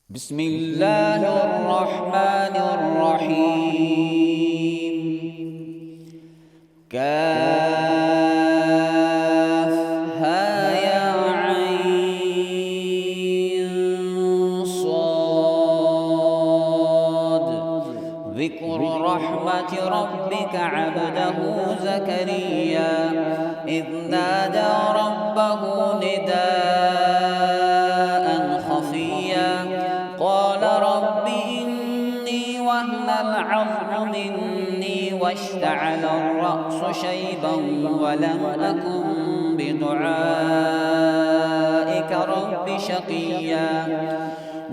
بسم الله الرحمن الرحيم. كافها يا عين صاد. ذكر رحمة ربك عبده زكريا إذ نادى ربه نداء خفيا قال رب إني وهن العظم مني واشتعل الرأس شيبا ولم أكن بدعائك رب شقيا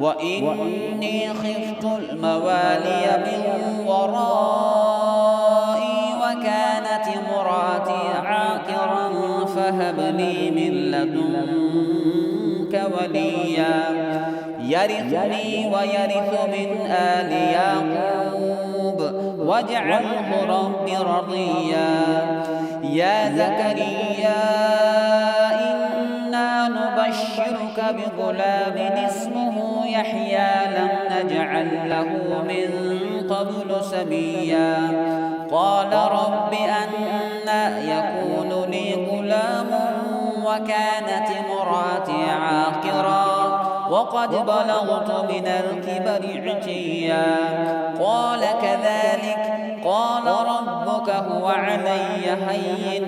وإني خفت الموالي من ورائي وكانت امرأتي عاقرا فهب لي من لدنك وليا يرثني ويرث من آل يعقوب واجعله رب رضيا. يا زكريا إنا نبشرك بغلام اسمه يحيى لم نجعل له من قبل سميا قال رب أنى يكون لي غلام وكانت امرأتي عاقرا وقد بلغت من الكبر عتيا قال كذلك قال ربك هو علي هين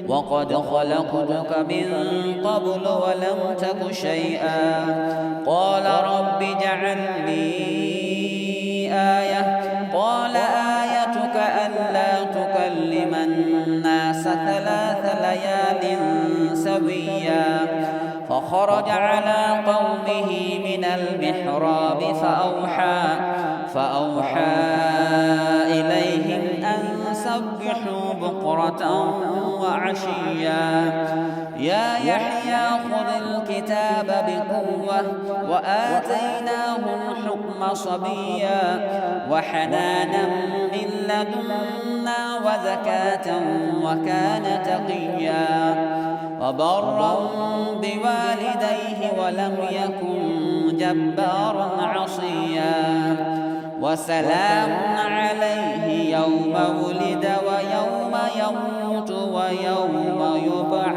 وقد خلقتك من قبل ولم تك شيئا قال رب اجعل لي آية قال آيتك ألا تكلم الناس 3 ليال سويا فخرج على قومه من المحراب فأوحى إليهم أن سبحوا بكرة وعشيا يا يحيى خذ الكتاب بقوة وآتيناه الحكم صبيا وحنانا من لدنا وزكاة وكان تقيا وبرا بوالديه ولم يكن جبارا عصيا وسلام عليه يوم ولد ويوم يموت ويوم يبعث